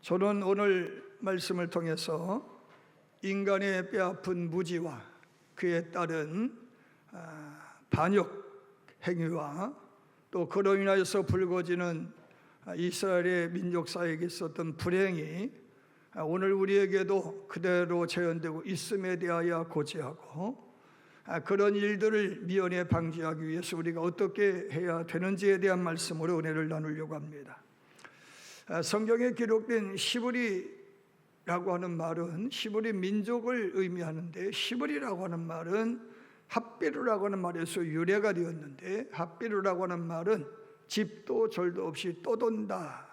저는 오늘 말씀을 통해서 인간의 뼈아픈 무지와 그에 따른 반역 행위와 또 그로 인하여서 불거지는 이스라엘의 민족사에게 있었던 불행이 오늘 우리에게도 그대로 재현되고 있음에 대하여 고지하고 그런 일들을 미연에 방지하기 위해서 우리가 어떻게 해야 되는지에 대한 말씀으로 은혜를 나누려고 합니다. 성경에 기록된 히브리라고 하는 말은 히브리 민족을 의미하는데, 히브리라고 하는 말은 핫비루라고 하는 말에서 유래가 되었는데, 핫비루라고 하는 말은 집도 절도 없이 떠돈다,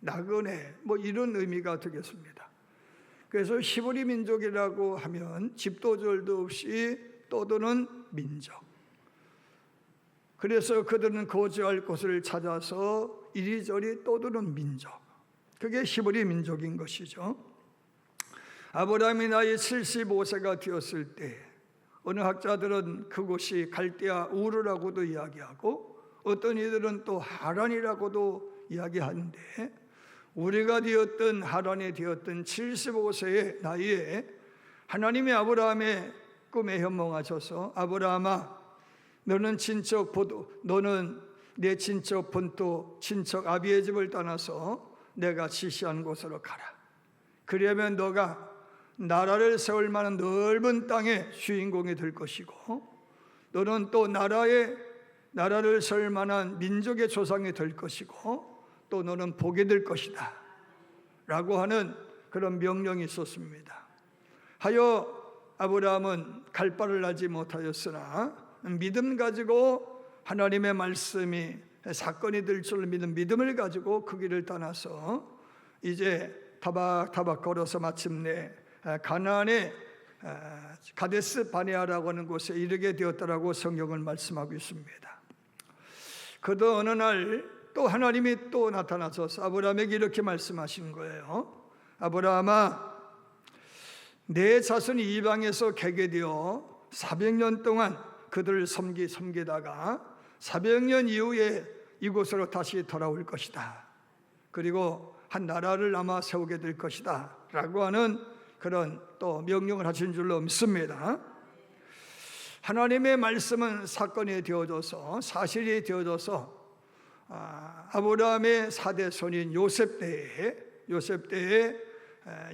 나그네 이런 의미가 되겠습니다. 그래서 히브리 민족이라고 하면 집도 절도 없이 떠도는 민족, 그래서 그들은 거주할 곳을 찾아서 이리저리 떠도는 민족, 그게 히브리 민족인 것이죠. 아브라함이 나이 75세가 되었을 때 어느 학자들은 그곳이 갈대아 우르라고도 이야기하고 어떤 이들은 또 하란이라고도 이야기하는데, 우리가 되었던 하란이 되었던 75세의 나이에 하나님이 아브라함의 꿈에 현몽하셔서 아브라함아, 너는 내 친척 본토 친척 아비의 집을 떠나서 내가 지시한 곳으로 가라. 그러면 너가 나라를 세울 만한 넓은 땅의 주인공이 될 것이고, 너는 또 나라를 세울 만한 민족의 조상이 될 것이고, 또 너는 복이 될 것이다 라고 하는 그런 명령이 있었습니다. 하여 아브라함은 갈 바를 알지 못하였으나 믿음 가지고 하나님의 말씀이 사건이 될 줄 믿는 믿음을 가지고 그 길을 떠나서 이제 타박타박 걸어서 마침내 가나안의 가데스 바네아라고 하는 곳에 이르게 되었다라고 성경은 말씀하고 있습니다. 그도 어느 날 또 하나님이 또 나타나셔서 아브라함에게 이렇게 말씀하신 거예요. 아브라함아, 내 자손이 이방에서 개게 되어 400년 동안 그들을 섬기다가 400년 이후에 이곳으로 다시 돌아올 것이다. 그리고 한 나라를 아마 세우게 될 것이다 라고 하는 그런 또 명령을 하신 줄로 믿습니다. 하나님의 말씀은 사건이 되어져서, 사실이 되어져서 아브라함의 4대 손인 요셉 때에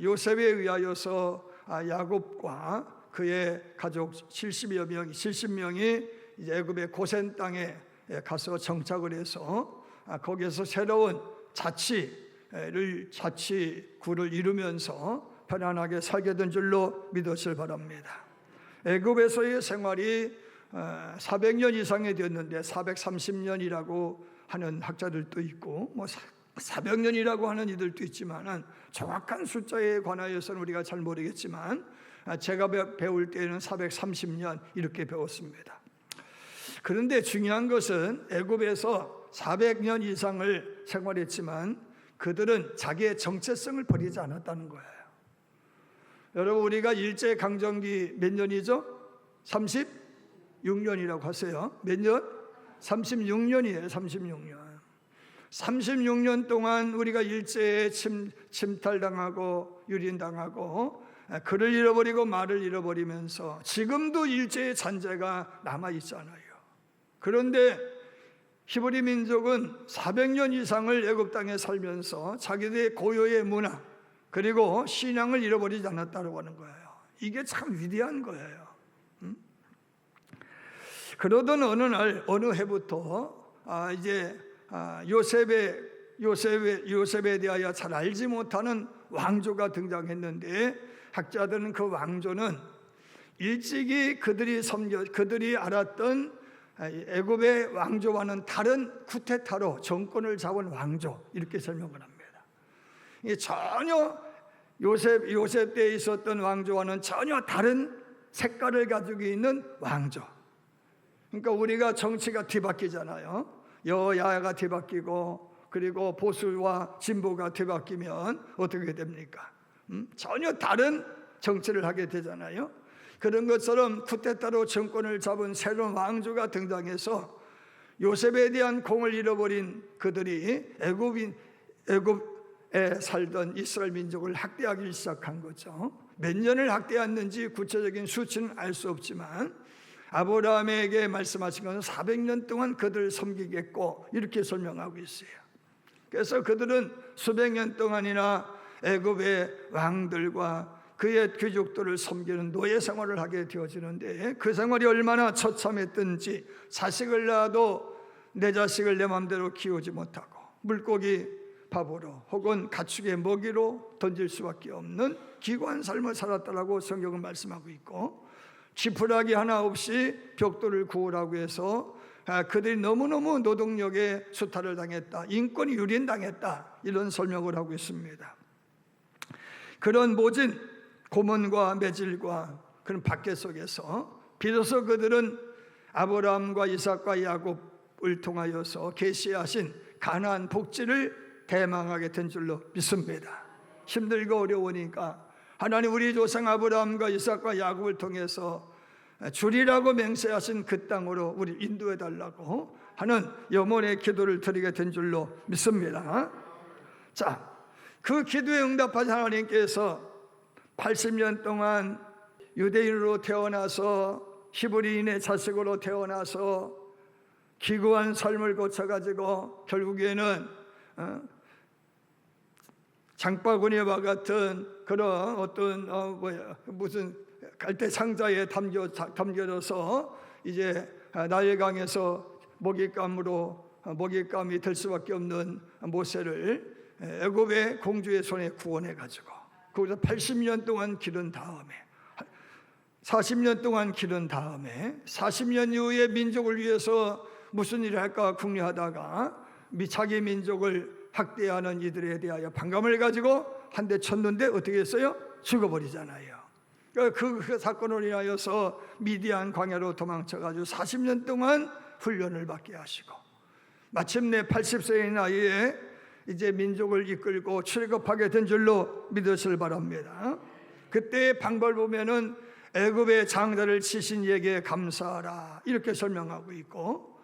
요셉에 의하여서 야곱과 그의 가족 70명이 애굽의 고센 땅에 가서 정착을 해서 거기에서 새로운 자치구를 이루면서 편안하게 살게 된 줄로 믿으시길 바랍니다. 애굽에서의 생활이 400년 이상이 되었는데 430년이라고 하는 학자들도 있고 400년이라고 하는 이들도 있지만 정확한 숫자에 관하여서는 우리가 잘 모르겠지만 제가 배울 때는 430년 이렇게 배웠습니다. 그런데 중요한 것은 애굽에서 400년 이상을 생활했지만 그들은 자기의 정체성을 버리지 않았다는 거예요. 여러분, 우리가 일제강점기 몇 년이죠? 36년이라고 하세요. 몇 년? 36년이에요. 36년 동안 우리가 일제에 침탈당하고 유린당하고 글을 잃어버리고 말을 잃어버리면서 지금도 일제의 잔재가 남아있잖아요. 그런데 히브리 민족은 400년 이상을 애굽 땅에 살면서 자기들의 고유의 문화 그리고 신앙을 잃어버리지 않았다고 하는 거예요. 이게 참 위대한 거예요. 그러던 어느 날 어느 해부터 이제 요셉에 대하여 잘 알지 못하는 왕조가 등장했는데, 학자들은 그 왕조는 일찍이 그들이 알았던 애굽의 왕조와는 다른 쿠데타로 정권을 잡은 왕조, 이렇게 설명을 합니다. 이게 전혀 요셉 때에 있었던 왕조와는 전혀 다른 색깔을 가지고 있는 왕조. 그러니까 우리가 정치가 뒤바뀌잖아요. 여야가 뒤바뀌고 그리고 보수와 진보가 뒤바뀌면 어떻게 됩니까? 전혀 다른 정치를 하게 되잖아요. 그런 것처럼 쿠데타로 정권을 잡은 새로운 왕조가 등장해서 요셉에 대한 공을 잃어버린 그들이 살던 이스라엘 민족을 학대하기 시작한 거죠. 몇 년을 학대했는지 구체적인 수치는 알 수 없지만 아브라함에게 말씀하신 것은 400년 동안 그들을 섬기겠고 이렇게 설명하고 있어요. 그래서 그들은 수백 년 동안이나 애굽의 왕들과 그의 귀족들을 섬기는 노예 생활을 하게 되어지는데 그 생활이 얼마나 처참했든지 자식을 낳아도 내 자식을 내 마음대로 키우지 못하고 물고기 밥으로 혹은 가축의 먹이로 던질 수밖에 없는 기구한 삶을 살았다라고 성경은 말씀하고 있고 지푸라기 하나 없이 벽돌을 구우라고 해서 그들이 너무너무 노동력에 수탈을 당했다, 인권이 유린당했다 이런 설명을 하고 있습니다. 그런 모진 고문과 매질과 그런 박해 속에서 비로소 그들은 아브라함과 이삭과 야곱을 통하여서 계시하신 가나안 복지를 대망하게 된 줄로 믿습니다. 힘들고 어려우니까 하나님 우리 조상 아브라함과 이삭과 야곱을 통해서 주리라고 맹세하신 그 땅으로 우리 인도해 달라고 하는 염원의 기도를 드리게 된 줄로 믿습니다. 자, 그 기도에 응답하신 하나님께서 80년 동안 유대인으로 태어나서 히브리인의 자식으로 태어나서 기구한 삶을 거쳐가지고 결국에는 장바구니와 같은 그런 어떤 무슨 갈대 상자에 담겨져서 이제 나일강에서 먹잇감이 될 수밖에 없는 모세를 애굽의 공주의 손에 구원해 가지고 거기서 80년 동안 기른 다음에 40년 동안 기른 다음에 40년 이후에 민족을 위해서 무슨 일을 할까 궁리하다가 자기 민족을 학대하는 이들에 대하여 반감을 가지고 한 대 쳤는데 어떻게 했어요? 죽어버리잖아요. 그 사건으로 인하여서 미디안 광야로 도망쳐가지고 40년 동안 훈련을 받게 하시고 마침내 80세의 나이에 이제 민족을 이끌고 출애굽하게 된 줄로 믿으시길 바랍니다. 그때의 방법을 보면은 애굽의 장자를 치신 이에게 감사하라 이렇게 설명하고 있고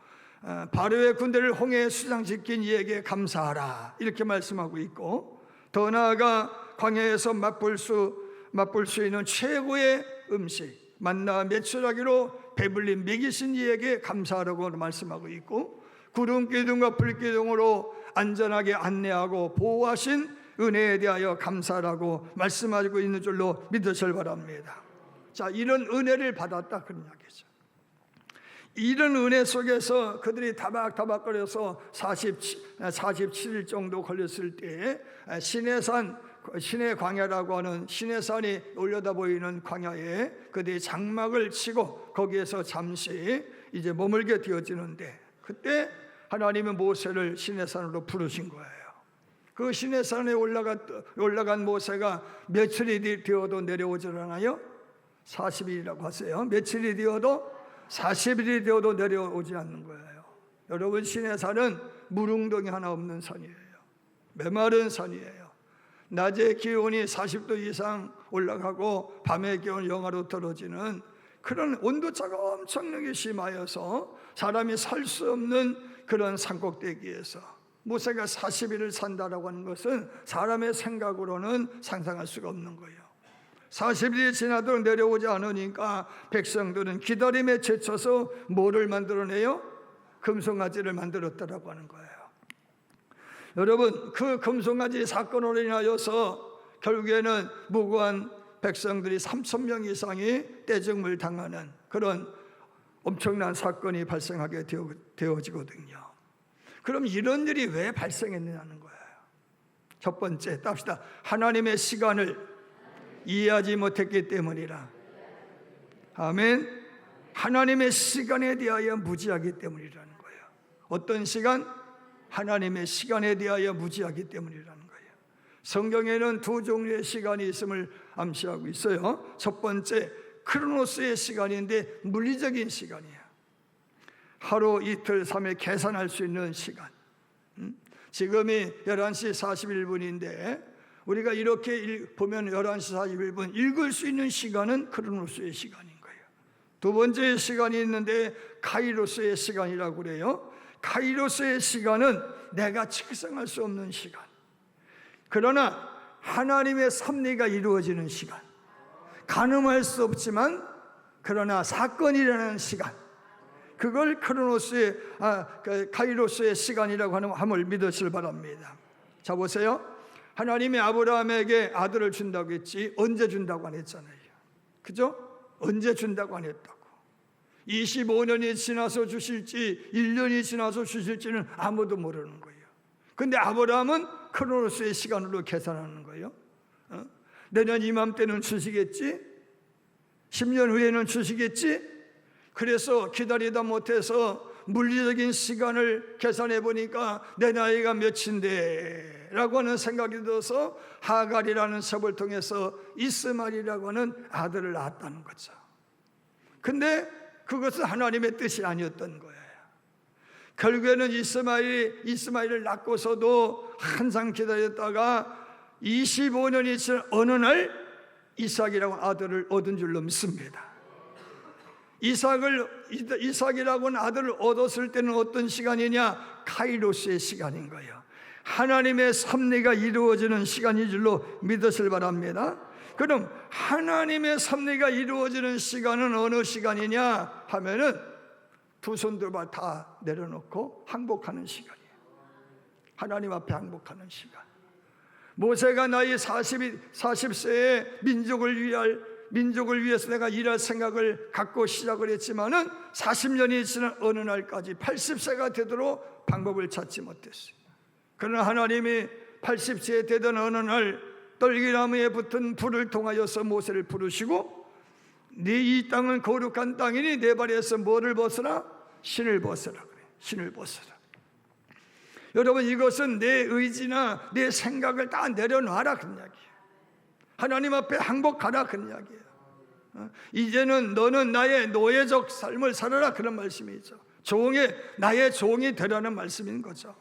바로의 군대를 홍해에 수장시킨 이에게 감사하라 이렇게 말씀하고 있고 더 나아가 광야에서 맛볼 수 있는 최고의 음식 만나 메추라기로 배불리 먹이신 이에게 감사하라고 말씀하고 있고 구름 기둥과 불 기둥으로 안전하게 안내하고 보호하신 은혜에 대하여 감사하라고 말씀하고 있는 줄로 믿으시길 바랍니다. 자, 이런 은혜를 받았다 그런 이야기죠. 이런 은혜 속에서 그들이 다박다박거려서 47일 정도 걸렸을 때 신의 광야라고 하는 신의 산이 올려다 보이는 광야에 그들이 장막을 치고 거기에서 잠시 이제 머물게 되어지는데 그때 하나님은 모세를 신의 산으로 부르신 거예요. 그 신의 산에 올라간 모세가 며칠이 되어도 내려오지 않아요? 40일이라고 하세요. 며칠이 되어도 40일이 되어도 내려오지 않는 거예요. 여러분 신의 산은 무릉덩이 하나 없는 산이에요. 메마른 산이에요. 낮에 기온이 40도 이상 올라가고 밤에 기온 영하로 떨어지는 그런 온도차가 엄청나게 심하여서 사람이 살 수 없는 그런 산꼭대기에서 모세가 40일을 산다라고 하는 것은 사람의 생각으로는 상상할 수가 없는 거예요. 40일이 지나도록 내려오지 않으니까 백성들은 기다림에 지쳐서 뭐를 만들어내요? 금송아지를 만들었다라고 하는 거예요. 여러분 그 금송아지 사건으로 인하여서 결국에는 무고한 백성들이 3,000명 이상이 떼죽음을 당하는 그런 엄청난 사건이 발생하게 되어지거든요. 그럼 이런 일이 왜 발생했느냐는 거예요. 첫 번째 답시다. 하나님의 시간을 이해하지 못했기 때문이라. 아멘. 하나님의 시간에 대하여 무지하기 때문이라는 거예요. 어떤 시간? 하나님의 시간에 대하여 무지하기 때문이라는 거예요. 성경에는 두 종류의 시간이 있음을 암시하고 있어요. 첫 번째 크로노스의 시간인데 물리적인 시간이에요. 하루, 이틀, 3일 계산할 수 있는 시간. 지금이 11시 41분인데 우리가 이렇게 보면 11시 41분 읽을 수 있는 시간은 크로노스의 시간인 거예요. 두 번째 시간이 있는데 카이로스의 시간이라고 그래요. 카이로스의 시간은 내가 측정할 수 없는 시간. 그러나 하나님의 섭리가 이루어지는 시간, 가늠할 수 없지만 그러나 사건이 일어나는 시간, 그걸 크로노스의 카이로스의 시간이라고 함을 믿으시길 바랍니다. 자, 보세요. 하나님이 아브라함에게 아들을 준다고 했지 언제 준다고 안 했잖아요. 그죠? 언제 준다고 안 했다고. 25년이 지나서 주실지 1년이 지나서 주실지는 아무도 모르는 거예요. 근데 아브라함은 크로노스의 시간으로 계산하는 거예요. 내년 이맘때는 주시겠지? 10년 후에는 주시겠지? 그래서 기다리다 못해서 물리적인 시간을 계산해 보니까 내 나이가 몇인데 라고 하는 생각이 들어서 하갈이라는 섭을 통해서 이스마엘이라고 하는 아들을 낳았다는 거죠. 근데 그것은 하나님의 뜻이 아니었던 거예요. 결국에는 이스마엘을 낳고서도 항상 기다렸다가 25년이 지난 어느 날 이삭이라고 아들을 얻은 줄로 믿습니다. 이삭이라고 하는 아들을 얻었을 때는 어떤 시간이냐? 카이로스의 시간인 거예요. 하나님의 섭리가 이루어지는 시간인 줄로 믿으시길 바랍니다. 그럼 하나님의 섭리가 이루어지는 시간은 어느 시간이냐 하면은 두 손들 다 내려놓고 항복하는 시간이에요. 하나님 앞에 항복하는 시간. 모세가 나이 40세에 민족을 위해서 내가 일할 생각을 갖고 시작을 했지만은 40년이 지난 어느 날까지 80세가 되도록 방법을 찾지 못했어요. 그러나 하나님이 80세에 되던 어느 날 떨기나무에 붙은 불을 통하여서 모세를 부르시고 네 이 땅은 거룩한 땅이니 내 발에서 뭐를 벗어라? 신을 벗어라. 그래. 신을 벗어라. 여러분, 이것은 내 의지나 내 생각을 다 내려놔라 그런 이야기예요. 하나님 앞에 항복하라 그런 이야기예요. 이제는 너는 나의 노예적 삶을 살아라 그런 말씀이죠. 나의 종이 되라는 말씀인 거죠.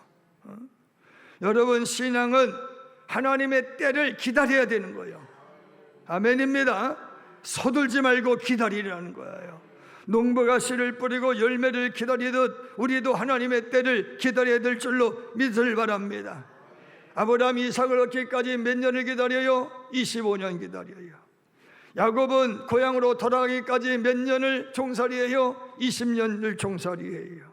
여러분, 신앙은 하나님의 때를 기다려야 되는 거예요. 아멘입니다. 서둘지 말고 기다리라는 거예요. 농부가 씨를 뿌리고 열매를 기다리듯 우리도 하나님의 때를 기다려야 될 줄로 믿을 바랍니다. 아브라함이 이삭을 얻기까지 몇 년을 기다려요? 25년 기다려요. 야곱은 고향으로 돌아가기까지 몇 년을 종살이해요? 20년을 종살이해요.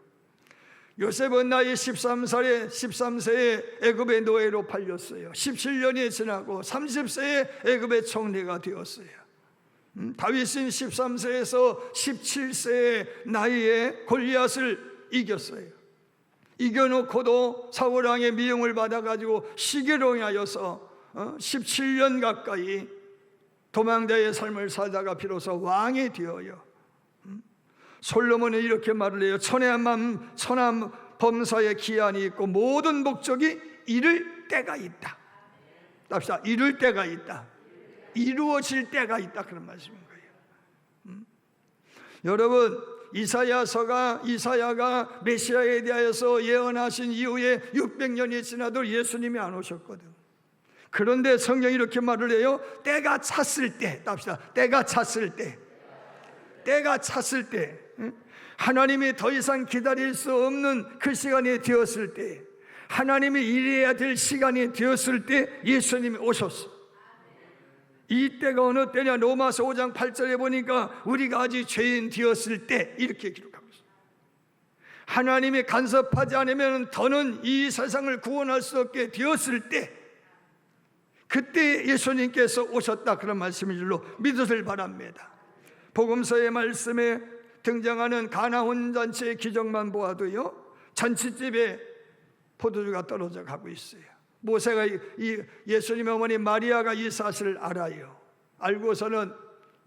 요셉은 나이 13세에 애굽의 노예로 팔렸어요. 17년이 지나고 30세에 애굽의 총리가 되었어요. 다윗은 13세에서 17세의 나이에 골리앗을 이겼어요. 이겨놓고도 사울왕의 미움을 받아가지고 시기롱하여서 17년 가까이 도망자의 삶을 살다가 비로소 왕이 되어요. 솔로몬은 이렇게 말을 해요. 천한 범사에 기한이 있고 모든 목적이 이를 때가 있다. 답시다. 이룰 때가 있다. 이루어질 때가 있다. 그런 말씀인 거예요. 여러분, 이사야가 메시아에 대하여서 예언하신 이후에 600년이 지나도 예수님이 안 오셨거든. 그런데 성경이 이렇게 말을 해요. 때가 찼을 때, 답시다. 때가 찼을 때, 하나님이 더 이상 기다릴 수 없는 그 시간이 되었을 때, 하나님이 일해야 될 시간이 되었을 때 예수님이 오셨어. 이 때가 어느 때냐? 로마서 5장 8절에 보니까 우리가 아직 죄인 되었을 때 이렇게 기록하고 있어요. 하나님이 간섭하지 않으면 더는 이 세상을 구원할 수 없게 되었을 때, 그때 예수님께서 오셨다 그런 말씀인 줄로 믿으실 바랍니다. 복음서의 말씀에 등장하는 가나 혼잔치의 기적만 보아도요, 잔치집에 포도주가 떨어져 가고 있어요. 모세가 예수님의 어머니 마리아가 이 사실을 알아요. 알고서는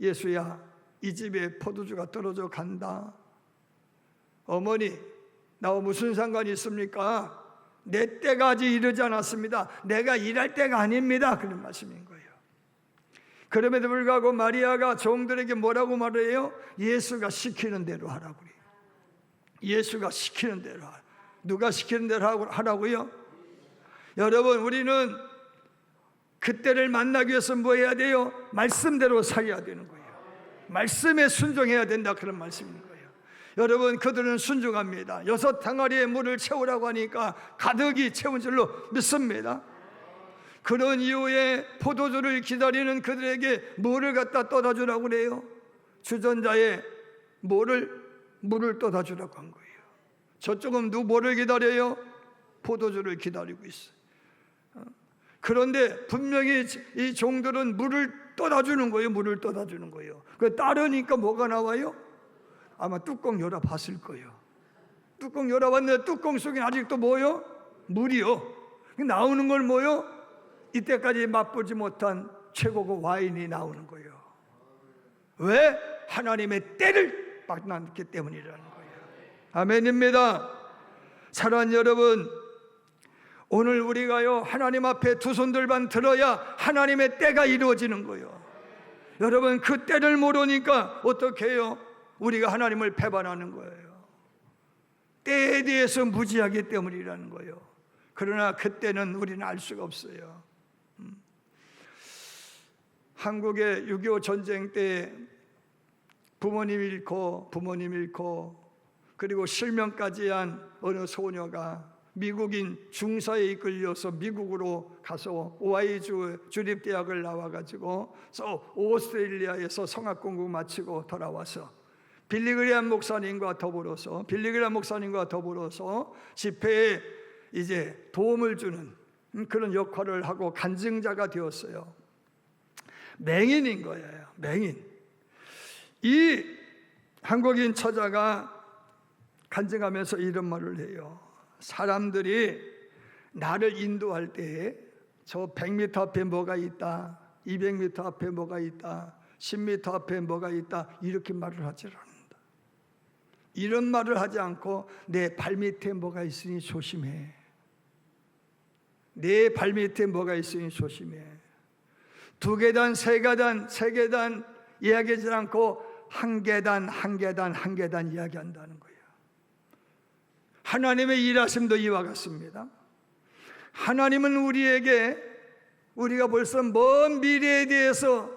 예수야, 이 집에 포도주가 떨어져 간다. 어머니, 나와 무슨 상관이 있습니까? 내 때가 아직 이르지 않았습니다. 내가 일할 때가 아닙니다. 그런 말씀인 거예요. 그럼에도 불구하고 마리아가 종들에게 뭐라고 말해요? 예수가 시키는 대로 하라고 그래요. 예수가 시키는 대로 하라. 누가 시키는 대로 하라고요? 여러분, 우리는 그때를 만나기 위해서 뭐 해야 돼요? 말씀대로 살아야 되는 거예요. 말씀에 순종해야 된다 그런 말씀인 거예요. 여러분, 그들은 순종합니다. 6 항아리의 물을 채우라고 하니까 가득히 채운 줄로 믿습니다. 그런 이후에 포도주를 기다리는 그들에게 뭐를 갖다 떠다 주라고 그래요? 주전자에 물을 떠다 주라고 한 거예요. 저쪽은 뭐를 기다려요? 포도주를 기다리고 있어요. 그런데 분명히 이 종들은 물을 떠다 주는 거예요. 물을 떠다 주는 거예요. 그 따르니까 뭐가 나와요? 아마 뚜껑 열어 봤을 거예요. 뚜껑 열어 봤는데 뚜껑 속에 아직도 뭐요? 물이요. 나오는 건 뭐요? 이때까지 맛보지 못한 최고의 와인이 나오는 거예요. 왜? 하나님의 때를 만났기 때문이라는 거예요. 아멘입니다. 사랑하는 여러분, 오늘 우리가요 하나님 앞에 두 손들만 들어야 하나님의 때가 이루어지는 거예요. 여러분, 그 때를 모르니까 어떻게 해요? 우리가 하나님을 배반하는 거예요. 때에 대해서 무지하기 때문이라는 거예요. 그러나 그때는 우리는 알 수가 없어요. 한국의 6.25 전쟁 때 부모님 잃고 그리고 실명까지 한 어느 소녀가 미국인 중사에 이끌려서 미국으로 가서 오하이주 주립대학을 나와가지고 오스트레일리아에서 성악 공부 마치고 돌아와서 빌리그레암 목사님과 더불어서 집회에 이제 도움을 주는 그런 역할을 하고 간증자가 되었어요. 맹인인 거예요. 맹인. 이 한국인 처자가 간증하면서 이런 말을 해요. 사람들이 나를 인도할 때에 저 100m 앞에 뭐가 있다, 200m 앞에 뭐가 있다, 10m 앞에 뭐가 있다, 이렇게 말을 하지 않는다. 이런 말을 하지 않고 내 발밑에 뭐가 있으니 조심해. 내 발밑에 뭐가 있으니 조심해. 2계단, 3계단 이야기하지 않고 한 계단 이야기한다는 거예요. 하나님의 일하심도 이와 같습니다. 하나님은 우리가 벌써 먼 미래에 대해서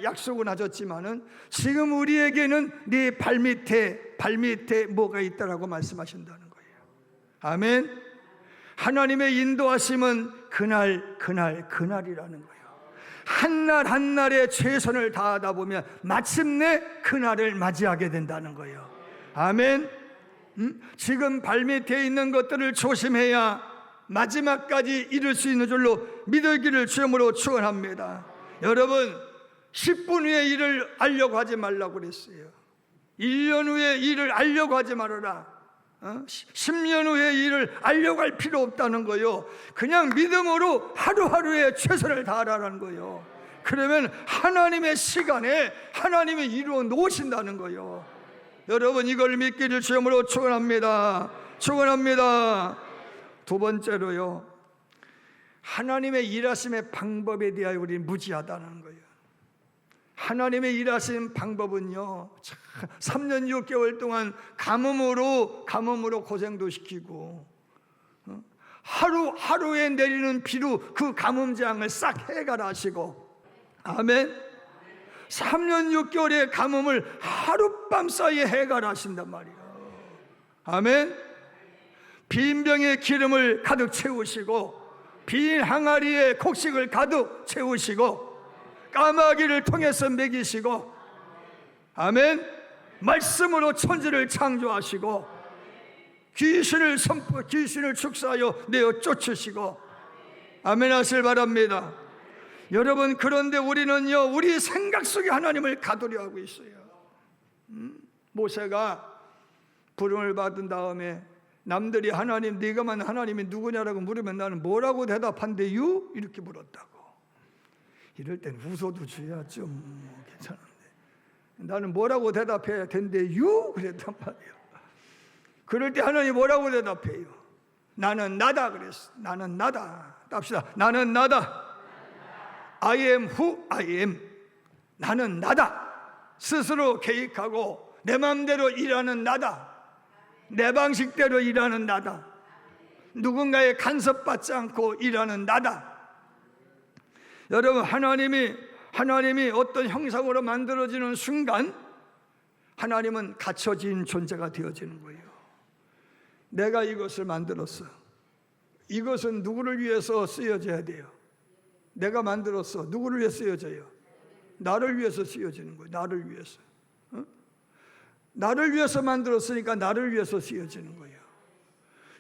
약속은 하셨지만은 지금 우리에게는 네 발밑에 뭐가 있다라고 말씀하신다는 거예요. 아멘. 하나님의 인도하심은 그날이라는 거예요. 한날 한날에 최선을 다하다 보면 마침내 그날을 맞이하게 된다는 거예요. 아멘. 지금 발밑에 있는 것들을 조심해야 마지막까지 이룰 수 있는 줄로 믿으기를 주님으로 축원합니다. 여러분, 10분 후에 일을 알려고 하지 말라고 그랬어요. 1년 후에 일을 알려고 하지 말아라. 10년 후에 일을 알려고 할 필요 없다는 거예요. 그냥 믿음으로 하루하루에 최선을 다하라는 거예요. 그러면 하나님의 시간에 하나님이 이루어 놓으신다는 거예요. 여러분, 이걸 믿기를 주님으로 축원합니다. 두 번째로요, 하나님의 일하심의 방법에 대하여 우리는 무지하다는 거예요. 하나님의 일하신 방법은요, 3년 6개월 동안 가뭄으로 고생도 시키고 하루에 내리는 비로 그 가뭄장을 싹 해결하시고, 아멘. 3년 6개월의 가뭄을 하룻밤 사이에 해결하신단 말이에요. 아멘. 빈 병에 기름을 가득 채우시고 빈 항아리에 곡식을 가득 채우시고 까마귀를 통해서 먹이시고, 아멘. 말씀으로 천지를 창조하시고 귀신을 축사하여 내어 쫓으시고, 아멘 하실 바랍니다. 여러분, 그런데 우리는요, 우리 생각 속에 하나님을 가두려 하고 있어요. 모세가 부름을 받은 다음에 남들이 하나님, 네가만 하나님이 누구냐라고 물으면 나는 뭐라고 대답한대요? 이렇게 물었다고. 이럴 땐 웃어도 줘야죠. 괜찮은데 나는 뭐라고 대답해야 된대요? 그랬단 말이에요. 그럴 때 하나님 뭐라고 대답해요? 나는 나다 그랬어. 나는 나다. 합시다. 나는 나다. I am who I am. 나는 나다. 스스로 계획하고 내 마음대로 일하는 나다. 내 방식대로 일하는 나다. 누군가의 간섭받지 않고 일하는 나다. 여러분, 하나님이 어떤 형상으로 만들어지는 순간 하나님은 갖춰진 존재가 되어지는 거예요. 내가 이것을 만들었어. 이것은 누구를 위해서 쓰여져야 돼요? 내가 만들었어. 누구를 위해 쓰여져요? 나를 위해서 쓰여지는 거예요. 나를 위해서. 나를 위해서 만들었으니까 나를 위해서 쓰여지는 거예요.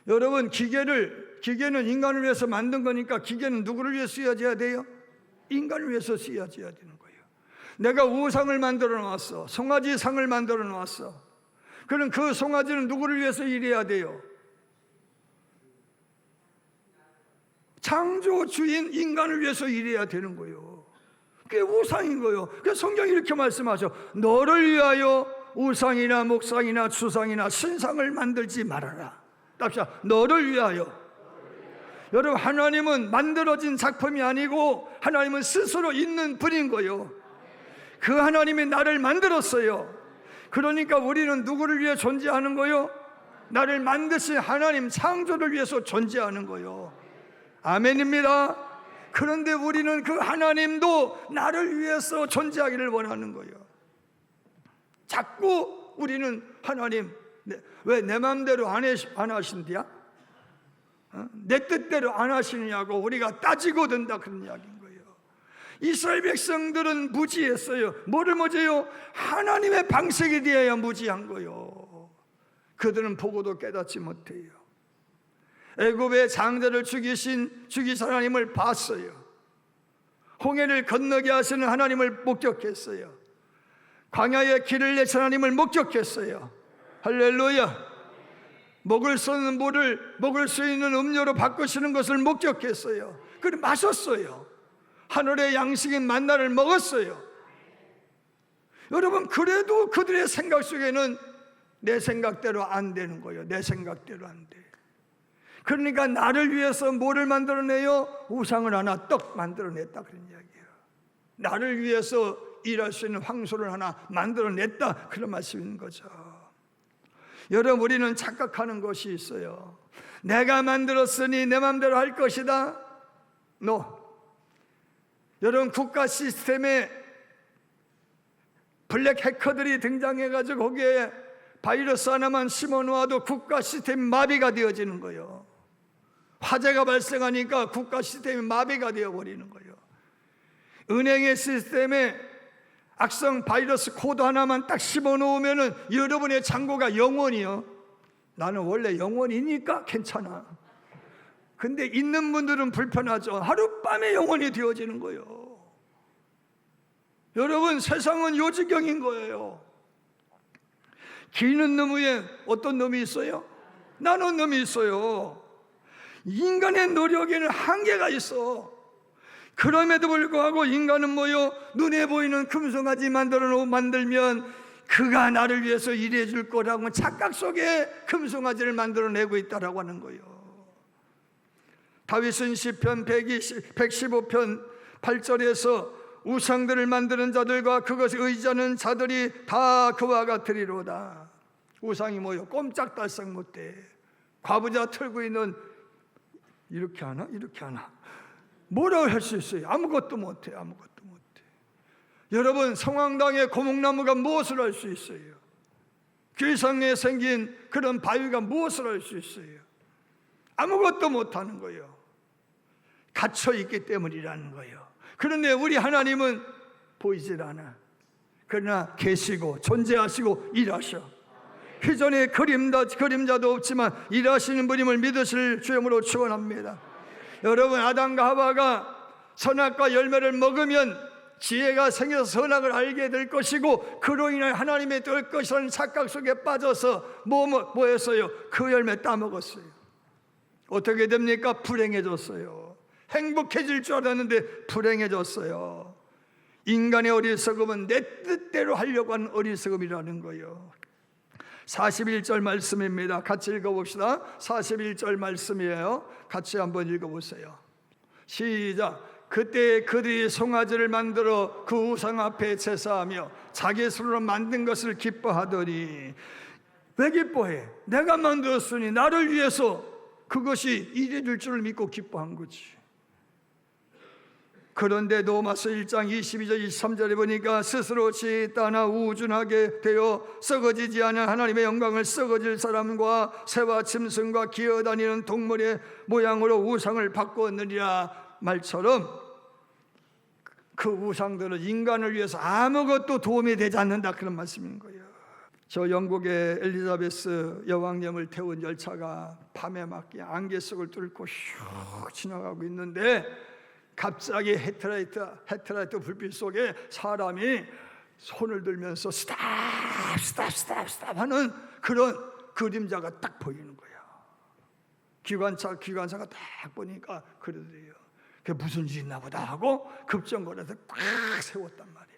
여러분, 기계는 인간을 위해서 만든 거니까 기계는 누구를 위해 쓰여져야 돼요? 인간을 위해서 쓰여져야 되는 거예요. 내가 우상을 만들어 놨어. 송아지 상을 만들어 놨어. 그럼 그 송아지는 누구를 위해서 일해야 돼요? 창조주인 인간을 위해서 일해야 되는 거예요. 그게 우상인 거예요. 그래서 성경이 이렇게 말씀하죠. 너를 위하여 우상이나 목상이나 주상이나 신상을 만들지 말아라. 답시다. 너를 위하여. 여러분, 하나님은 만들어진 작품이 아니고 하나님은 스스로 있는 분인 거예요. 그 하나님이 나를 만들었어요. 그러니까 우리는 누구를 위해 존재하는 거예요? 나를 만드신 하나님 창조를 위해서 존재하는 거예요. 아멘입니다. 그런데 우리는 그 하나님도 나를 위해서 존재하기를 원하는 거예요. 자꾸 우리는 하나님 왜 내 마음대로 안 하신디야? 내 뜻대로 안 하시느냐고 우리가 따지고 든다, 그런 이야기인 거예요. 이스라엘 백성들은 무지했어요. 뭐를 무지해요? 하나님의 방식에 대하여 무지한 거예요. 그들은 보고도 깨닫지 못해요. 애굽의 장자를 죽이신 하나님을 봤어요. 홍해를 건너게 하시는 하나님을 목격했어요. 광야에 길을 내신 하나님을 목격했어요. 할렐루야. 먹을 수 있는 물을 먹을 수 있는 음료로 바꾸시는 것을 목격했어요. 그리고 마셨어요. 하늘의 양식인 만나를 먹었어요. 여러분, 그래도 그들의 생각 속에는 내 생각대로 안 되는 거예요. 내 생각대로 안 돼. 그러니까 나를 위해서 뭐를 만들어내요? 우상을 하나 떡 만들어냈다, 그런 이야기예요. 나를 위해서 일할 수 있는 황소를 하나 만들어냈다, 그런 말씀인 거죠. 여러분, 우리는 착각하는 것이 있어요. 내가 만들었으니 내 마음대로 할 것이다. No. 여러분, 국가 시스템에 블랙 해커들이 등장해가지고 거기에 바이러스 하나만 심어놓아도 국가 시스템이 마비가 되어지는 거예요. 화재가 발생하니까 국가 시스템이 마비가 되어버리는 거예요. 은행의 시스템에 악성 바이러스 코드 하나만 딱 심어놓으면은 여러분의 잔고가 영원이요. 나는 원래 영원이니까 괜찮아. 근데 있는 분들은 불편하죠. 하룻밤에 영원이 되어지는 거예요. 여러분, 세상은 요지경인 거예요. 기는 놈 위에 어떤 놈이 있어요? 나는 놈이 있어요. 인간의 노력에는 한계가 있어. 그럼에도 불구하고 인간은 뭐요? 눈에 보이는 금송아지 만들면 그가 나를 위해서 일해 줄 거라고 착각 속에 금송아지를 만들어내고 있다라고 하는 거예요. 다윗은 시편 115편 8절에서 우상들을 만드는 자들과 그것에 의지하는 자들이 다 그와 같으리로다. 우상이 뭐요? 꼼짝달싹 못해. 과부자 털고 있는, 이렇게 하나? 이렇게 하나? 뭐라고 할 수 있어요? 아무것도 못해. 아무것도 못해. 여러분, 성황당의 고목나무가 무엇을 할 수 있어요? 길상에 생긴 그런 바위가 무엇을 할 수 있어요? 아무것도 못하는 거예요. 갇혀있기 때문이라는 거예요. 그런데 우리 하나님은 보이질 않아. 그러나 계시고 존재하시고 일하셔. 희전의 그림자도 없지만 일하시는 분임을 믿으실 주임으로 축원합니다. 여러분, 아담과 하와가 선악과 열매를 먹으면 지혜가 생겨서 선악을 알게 될 것이고, 그로 인해 하나님의 될 것이라는 착각 속에 빠져서 뭐 했어요? 그 열매 따먹었어요. 어떻게 됩니까? 불행해졌어요. 행복해질 줄 알았는데 불행해졌어요. 인간의 어리석음은 내 뜻대로 하려고 하는 어리석음이라는 거예요. 41절 말씀입니다. 같이 읽어봅시다. 41절 말씀이에요. 같이 한번 읽어보세요. 시작. 그때 그들이 송아지를 만들어 그 우상 앞에 제사하며 자기 손으로 만든 것을 기뻐하더니. 왜 기뻐해? 내가 만들었으니 나를 위해서 그것이 이루어질 줄을 믿고 기뻐한 거지. 그런데 로마서 1장 22절 23절에 보니까 스스로 짓다나 우준하게 되어 썩어지지 않은 하나님의 영광을 썩어질 사람과 새와 짐승과 기어다니는 동물의 모양으로 우상을 바꾸었느니라 말처럼 그 우상들은 인간을 위해서 아무것도 도움이 되지 않는다, 그런 말씀인 거예요. 저 영국의 엘리자베스 여왕님을 태운 열차가 밤에 막 안개 속을 뚫고 슉 지나가고 있는데 갑자기 헤드라이트 불빛 속에 사람이 손을 들면서 스탑 하는 그런 그림자가 딱 보이는 거야. 기관차가 딱 보니까 그러더래요. 그게 무슨 일이 있나 보다 하고 급정거려서 딱 세웠단 말이야.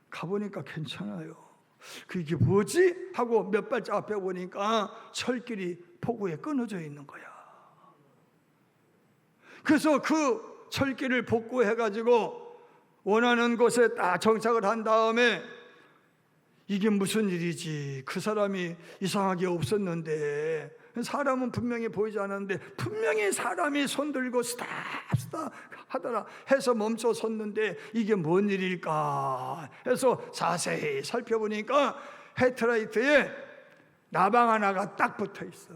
가보니까 괜찮아요. 그게 뭐지? 하고 몇 발짝 앞에 보니까 철길이 폭우에 끊어져 있는 거야. 그래서 그 철길을 복구해가지고 원하는 곳에 딱 정착을 한 다음에 이게 무슨 일이지? 그 사람이 이상하게 없었는데, 사람은 분명히 보이지 않았는데 분명히 사람이 손 들고 스탑 하더라 해서 멈춰 섰는데 이게 뭔 일일까 해서 자세히 살펴보니까 헤드라이트에 나방 하나가 딱 붙어 있어.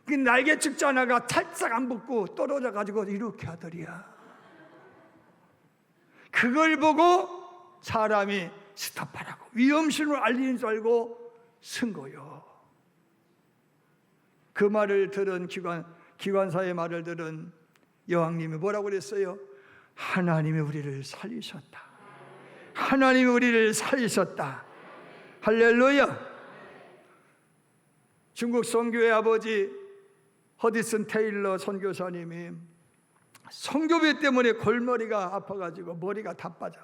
그 날개 축자 하나가 살짝 안 붙고 떨어져 가지고 이렇게 하더리야. 그걸 보고 사람이 스탑하라고 위험신을 알리는 줄 알고 쓴 거요. 그 말을 들은 기관사의 말을 들은 여왕님이 뭐라고 그랬어요? 하나님이 우리를 살리셨다. 하나님이 우리를 살리셨다. 할렐루야. 중국 선교의 아버지 허디슨 테일러 선교사님이 선교비 때문에 골머리가 아파가지고 머리가 다 빠져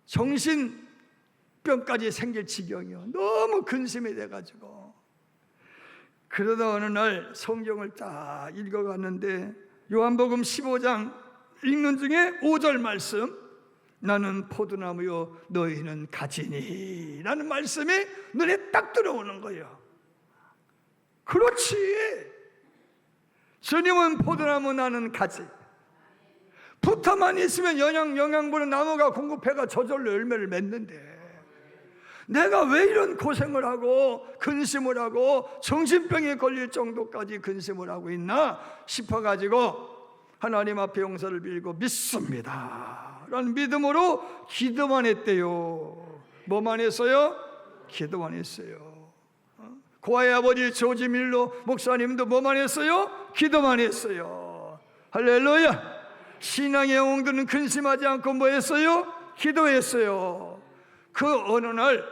정신병까지 생길 지경이요. 너무 근심이 돼가지고 그러다 어느 날 성경을 딱 읽어갔는데 요한복음 15장 읽는 중에 5절 말씀, 나는 포도나무요 너희는 가지니 라는 말씀이 눈에 딱 들어오는 거예요. 그렇지, 주님은 포도나무, 나는 가지. 붙어만 있으면 영양분을 나무가 공급해가 저절로 열매를 맺는데 내가 왜 이런 고생을 하고 근심을 하고 정신병에 걸릴 정도까지 근심을 하고 있나 싶어가지고 하나님 앞에 용서를 빌고 믿습니다 라는 믿음으로 기도만 했대요. 뭐만 했어요? 기도만 했어요. 고아의 아버지 조지 밀러 목사님도 뭐만 했어요? 기도만 했어요. 할렐루야. 신앙의 영웅들은 근심하지 않고 뭐 했어요? 기도했어요. 그 어느 날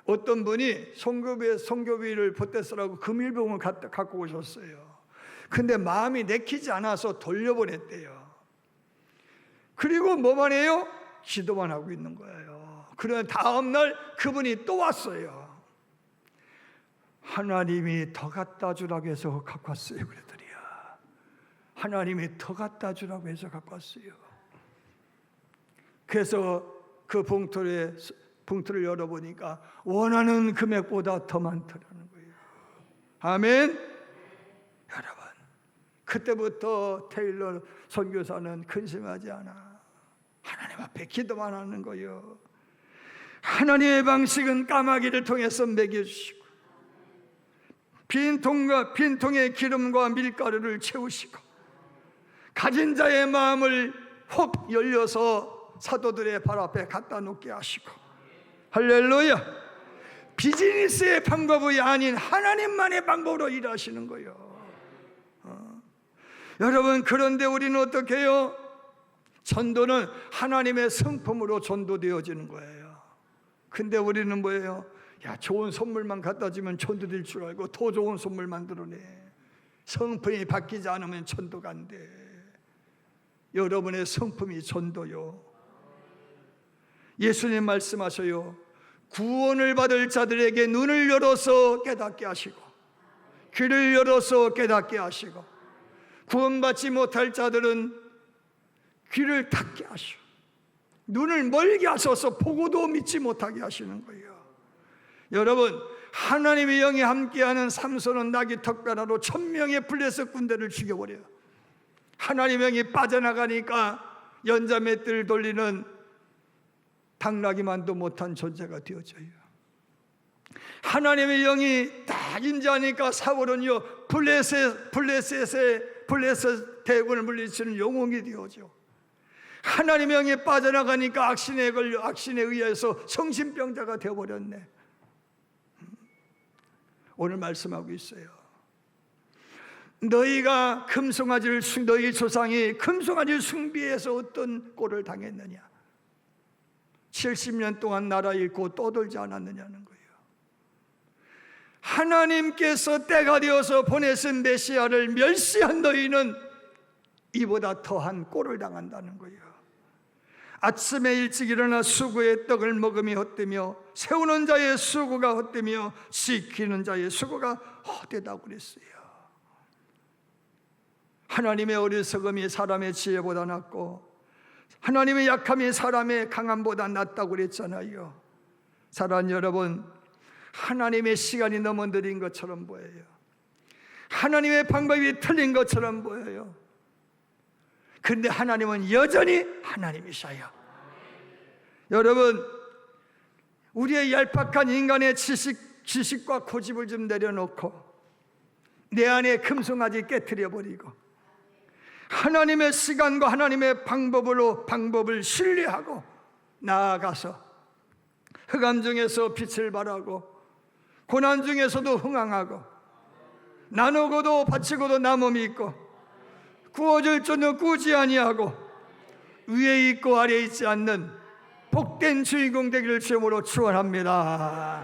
어떤 분이 성교비를 보태쓰라고 금일봉을 갖고 오셨어요. 근데 마음이 내키지 않아서 돌려보냈대요. 그리고 뭐만 해요? 기도만 하고 있는 거예요. 그러나 다음 날 그분이 또 왔어요. 하나님이 더 갖다 주라고 해서 갖고 왔어요. 그러더리야. 하나님이 더 갖다 주라고 해서 갖고 왔어요. 그래서 그 봉투를 열어보니까 원하는 금액보다 더 많더라는 거예요. 아멘. 여러분, 그때부터 테일러 선교사는 근심하지 않아. 하나님 앞에 기도만 하는 거예요. 하나님의 방식은 까마귀를 통해서 먹여주시고 빈통에 기름과 밀가루를 채우시고 가진 자의 마음을 혹 열려서 사도들의 발 앞에 갖다 놓게 하시고, 할렐루야. 비즈니스의 방법이 아닌 하나님만의 방법으로 일하시는 거예요. 여러분, 그런데 우리는 어떻게 해요? 전도는 하나님의 성품으로 전도되어지는 거예요. 근데 우리는 뭐예요? 야, 좋은 선물만 갖다 주면 전도될 줄 알고 더 좋은 선물 만들어내. 성품이 바뀌지 않으면 전도가 안 돼. 여러분의 성품이 전도요. 예수님 말씀하셔요. 구원을 받을 자들에게 눈을 열어서 깨닫게 하시고 귀를 열어서 깨닫게 하시고, 구원받지 못할 자들은 귀를 닫게 하시고 눈을 멀게 하셔서 보고도 믿지 못하게 하시는 거예요. 여러분, 하나님의 영이 함께하는 삼손은 나귀 턱뼈나로 1000명의 블레셋 군대를 죽여버려요. 하나님의 영이 빠져나가니까 연자맷들 돌리는 당나귀만도 못한 존재가 되어져요. 하나님의 영이 딱 임재하니까 사울은요 블레셋 대군을 물리치는 영웅이 되어져. 하나님의 영이 빠져나가니까 악신에 의해서 정신병자가 되어버렸네. 오늘 말씀하고 있어요. 너희가 너희 조상이 금송아지를 숭배해서 어떤 꼴을 당했느냐? 70년 동안 나라 잃고 떠돌지 않았느냐는 거예요. 하나님께서 때가 되어서 보내신 메시아를 멸시한 너희는 이보다 더한 꼴을 당한다는 거예요. 아침에 일찍 일어나 수고의 떡을 먹음이 헛되며 세우는 자의 수고가 헛되며 지키는 자의 수고가 헛되다고 그랬어요. 하나님의 어리석음이 사람의 지혜보다 낫고 하나님의 약함이 사람의 강함보다 낫다고 그랬잖아요. 사랑하는 여러분, 하나님의 시간이 너무 느린 것처럼 보여요. 하나님의 방법이 틀린 것처럼 보여요. 그런데 하나님은 여전히 하나님이셔요. 여러분, 우리의 얄팍한 인간의 지식과 고집을 좀 내려놓고 내 안에 금송아지 깨트려버리고 하나님의 시간과 하나님의 방법을 신뢰하고 나아가서 흑암 중에서 빛을 발하고 고난 중에서도 흥황하고 나누고도 바치고도 남음이 있고 구워질 줄은 꾸지 아니하고 위에 있고 아래에 있지 않는 복된 주인공 되기를 주님으로 축원합니다.